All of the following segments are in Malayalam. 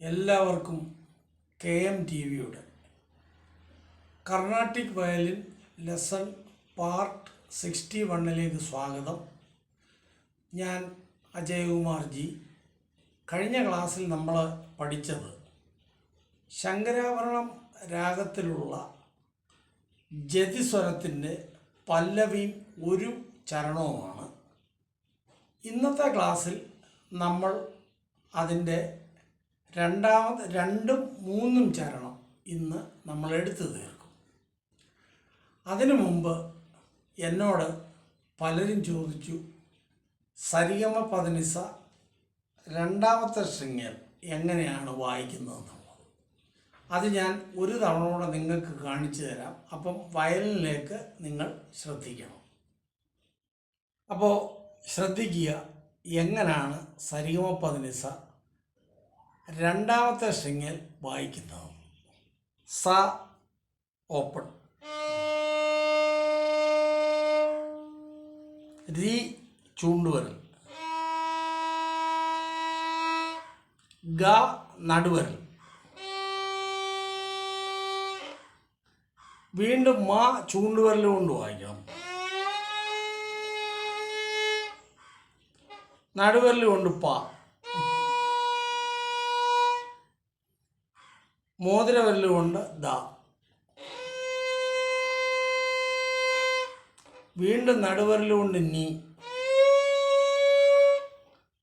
എല്ലാവർക്കും KM TV-യുടെ കർണാട്ടിക് വയലിൻ ലെസൺ പാർട്ട് 61-ലേക്ക് സ്വാഗതം. ഞാൻ അജയകുമാർ ജി. കഴിഞ്ഞ ക്ലാസ്സിൽ നമ്മൾ പഠിച്ചത് ശങ്കരാഭരണം രാഗത്തിലുള്ള ജതിസ്വരത്തിൻ്റെ പല്ലവിയും ഒരു ചരണവുമാണ്. ഇന്നത്തെ ക്ലാസ്സിൽ നമ്മൾ അതിൻ്റെ രണ്ടും മൂന്നും ചരണം ഇന്ന് നമ്മൾ എടുത്തു തീർക്കും. അതിനു മുമ്പ് എന്നോട് പലരും ചോദിച്ചു, സരിഗമ പദനിസ രണ്ടാമത്തെ സ്ട്രിങ്ങിൽ എങ്ങനെയാണ് വായിക്കുന്നതെന്നുള്ളത്. അത് ഞാൻ ഒരു തവണ കൂടെ നിങ്ങൾക്ക് കാണിച്ചു തരാം. അപ്പം വയലിനിലേക്ക് നിങ്ങൾ ശ്രദ്ധിക്കണം. അപ്പോൾ ശ്രദ്ധിക്കുക, എങ്ങനെയാണ് സരിഗമ പദനിസ രണ്ടാമത്തെ സ്ട്രിങ്ങിൽ വായിക്കുന്നത്. സ ഓപ്പൺ, രി ചൂണ്ടുവരൽ, ഗ നടുവരൽ, വീണ്ടും മ ചൂണ്ടുവരൽ കൊണ്ട് വായിക്കണം, നടുവരൽ കൊണ്ട് പ, മോതിരവരൽ കൊണ്ട് ദ, വീണ്ടും നടുവരൽ കൊണ്ട് നീ,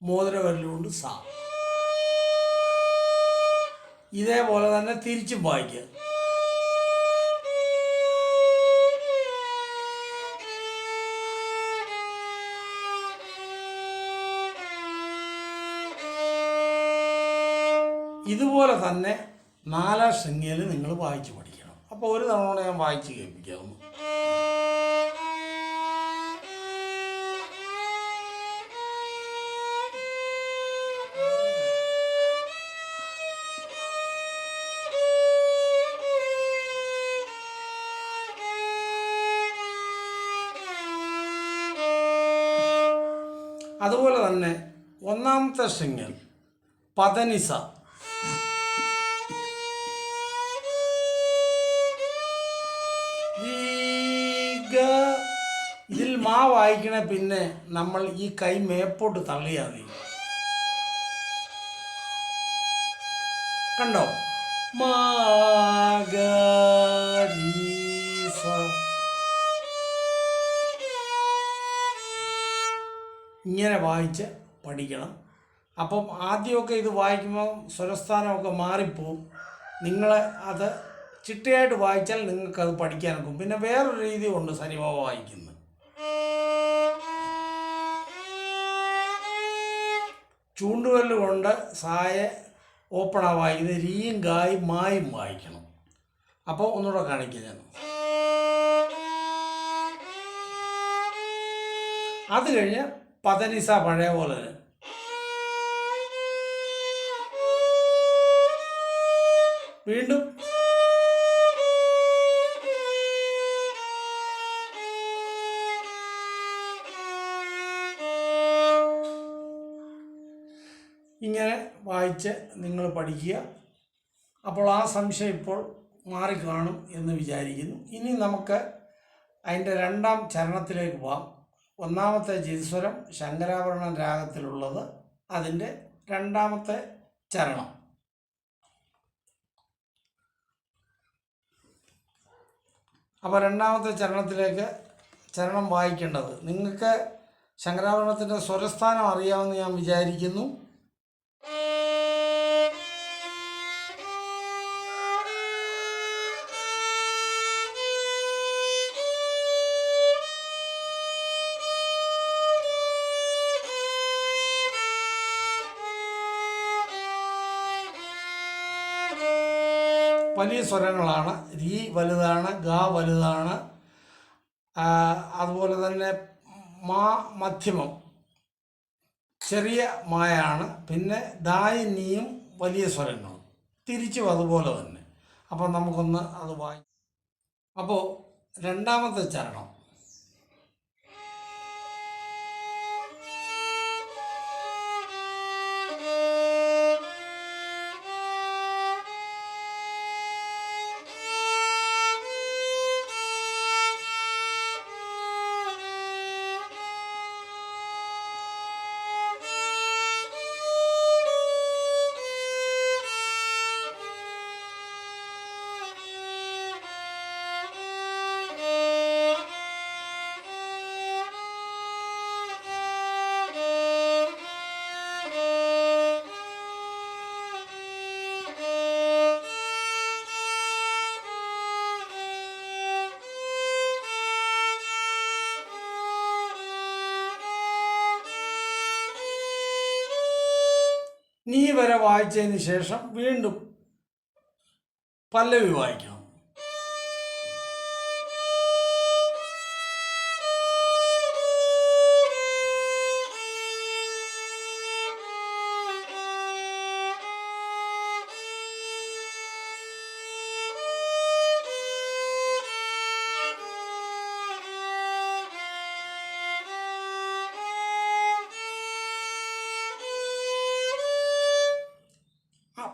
മോതിരവരൽ കൊണ്ട് സ. ഇതേപോലെ തന്നെ തിരിച്ചും വായിക്കുക. ഇതുപോലെ തന്നെ നാലാം സ്ട്രിങ്ങിൽ നിങ്ങൾ വായിച്ച് പഠിക്കണം. അപ്പോൾ ഒരു തവണ ഞാൻ വായിച്ച് കേൾപ്പിക്കാവുന്നു. അതുപോലെ തന്നെ ഒന്നാമത്തെ സ്ട്രിങ്ങിൽ പദനിസ, ഇതിൽ മാ വായിക്കണ, പിന്നെ നമ്മൾ ഈ കൈ മേപ്പോട്ട് തള്ളിയാൽ മതി. കണ്ടോ? ഇങ്ങനെ വായിച്ച് പഠിക്കണം. അപ്പം ആദ്യമൊക്കെ ഇത് വായിക്കുമ്പോൾ സ്വരസ്ഥാനമൊക്കെ മാറിപ്പോവും. നിങ്ങൾ അത് ചിട്ടയായിട്ട് വായിച്ചാൽ നിങ്ങൾക്കത് പഠിക്കാനൊക്കും. പിന്നെ വേറൊരു രീതി കൊണ്ട് സരിഗമ വായിക്കുന്നത്. ചൂണ്ടുവരൽ കൊണ്ട് സായെ ഓപ്പണാണ് വായിക്കുന്നത്. രീയും ഗായും മായും വായിക്കണം. അപ്പോൾ ഒന്നുകൂടെ കാണിക്കുക ഞാൻ. അത് കഴിഞ്ഞ് പദനിസ പഴയ പോലെ തന്നെ. വീണ്ടും ഇങ്ങനെ വായിച്ച് നിങ്ങൾ പഠിക്കുക. അപ്പോൾ ആ സംശയം ഇപ്പോൾ മാറിക്കാണും എന്ന് വിചാരിക്കുന്നു. ഇനി നമുക്ക് അതിൻ്റെ രണ്ടാം ചരണത്തിലേക്ക് പോകാം. ഒന്നാമത്തെ ജതിസ്വരം ശങ്കരാഭരണം രാഗത്തിലുള്ളത്, അതിൻ്റെ രണ്ടാമത്തെ ചരണം. അപ്പോൾ രണ്ടാമത്തെ ചരണത്തിലേക്ക് ചരണം വായിക്കേണ്ടത്, നിങ്ങൾക്ക് ശങ്കരാഭരണത്തിൻ്റെ സ്വരസ്ഥാനം അറിയാമെന്ന് ഞാൻ വിചാരിക്കുന്നു. വലിയ സ്വരങ്ങളാണ്. രീ വലുതാണ്, ഗ വലുതാണ്, അതുപോലെ തന്നെ മാ മധ്യമം, ചെറിയ മായാണ്. പിന്നെ ദായും നീയും വലിയ സ്വരങ്ങളും, തിരിച്ചും അതുപോലെ തന്നെ. അപ്പം നമുക്കൊന്ന് അത് വായിക്കാം. അപ്പോൾ രണ്ടാമത്തെ ചരണം. നീ വരെ വായിച്ചതിന് ശേഷം വീണ്ടും പല്ലവി വായിക്കണം.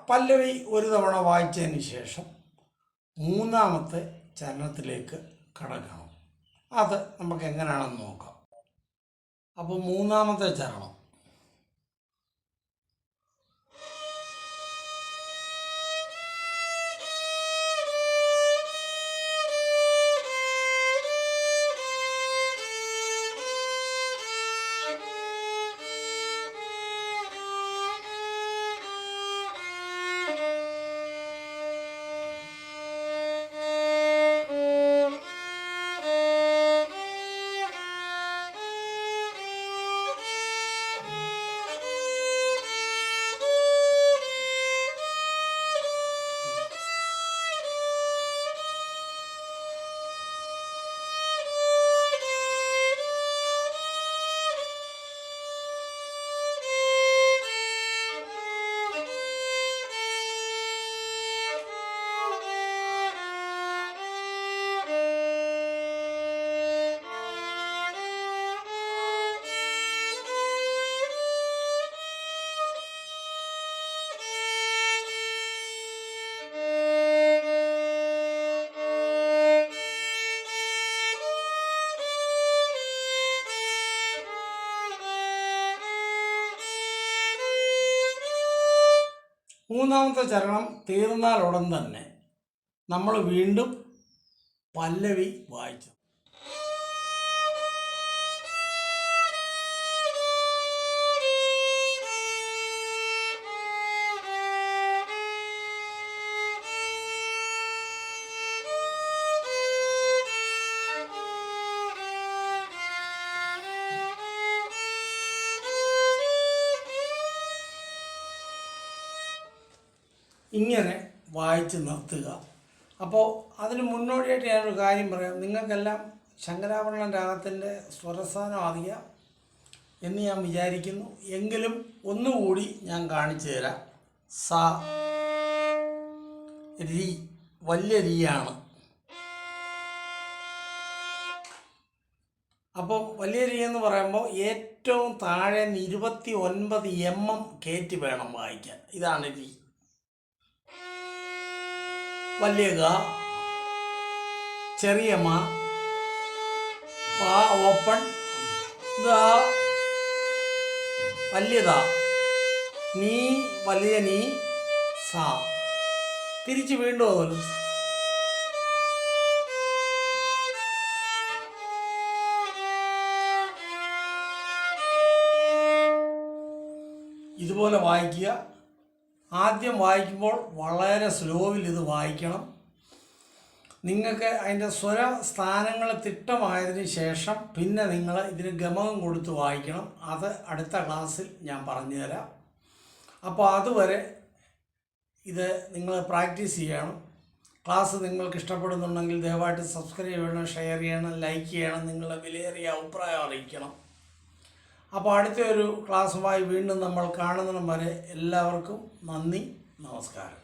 പല്ലവി ഒരു തവണ വായിച്ചതിന് ശേഷം മൂന്നാമത്തെ ചരണത്തിലേക്ക് കടക്കണം. അത് നമുക്ക് എങ്ങനെയാണെന്ന് നോക്കാം. അപ്പോൾ മൂന്നാമത്തെ ചരണം മൂന്നാമത്തെ ചരണം തീർന്നാൽ ഉടൻ തന്നെ നമ്മൾ വീണ്ടും പല്ലവി വായിച്ചു. ഇങ്ങനെ വായിച്ച് നിർത്തുക. അപ്പോൾ അതിന് മുന്നോടിയായിട്ട് ഞാനൊരു കാര്യം പറയാം. നിങ്ങൾക്കെല്ലാം ശങ്കരാഭരണം രാഗത്തിൻ്റെ സ്വരസ്ഥാനം അറിയാം എന്ന് ഞാൻ വിചാരിക്കുന്നു. എങ്കിലും ഒന്നുകൂടി ഞാൻ കാണിച്ചു തരാം. സ രി വലിയ രീയാണ്. അപ്പോൾ വലിയ രീ എന്ന് പറയുമ്പോൾ ഏറ്റവും താഴെ 29 mm കയറ്റി വേണം വായിക്കാൻ. ഇതാണ് രീ. വലിയ ഗ, ചെറിയ മ, പ ഓപ്പൺ, ദ വലിയ ദ, നീ വലിയ നീ, സ. തിരിച്ച് വീണ്ടും അതുപോലെ ഇതുപോലെ വായിക്കുക. ആദ്യം വായിക്കുമ്പോൾ വളരെ സ്ലോവിൽ ഇത് വായിക്കണം. നിങ്ങൾക്ക് അതിൻ്റെ സ്വര സ്ഥാനങ്ങൾ തിട്ടമായതിന് ശേഷം പിന്നെ നിങ്ങൾ ഇതിന് ഗമകം കൊടുത്ത് വായിക്കണം. അത് അടുത്ത ക്ലാസ്സിൽ ഞാൻ പറഞ്ഞു തരാം. അപ്പോൾ അതുവരെ ഇത് നിങ്ങൾ പ്രാക്ടീസ് ചെയ്യണം. ക്ലാസ് നിങ്ങൾക്ക് ഇഷ്ടപ്പെടുന്നുണ്ടെങ്കിൽ ദയവായിട്ട് സബ്സ്ക്രൈബ് ചെയ്യണം, ഷെയർ ചെയ്യണം, ലൈക്ക് ചെയ്യണം, നിങ്ങളുടെ വിലയേറിയ അഭിപ്രായം അറിയിക്കണം. അപ്പോൾ അടുത്ത ഒരു ക്ലാസ്സുമായി വീണ്ടും നമ്മൾ കാണുന്നിടം വരെ എല്ലാവർക്കും നന്ദി, നമസ്കാരം.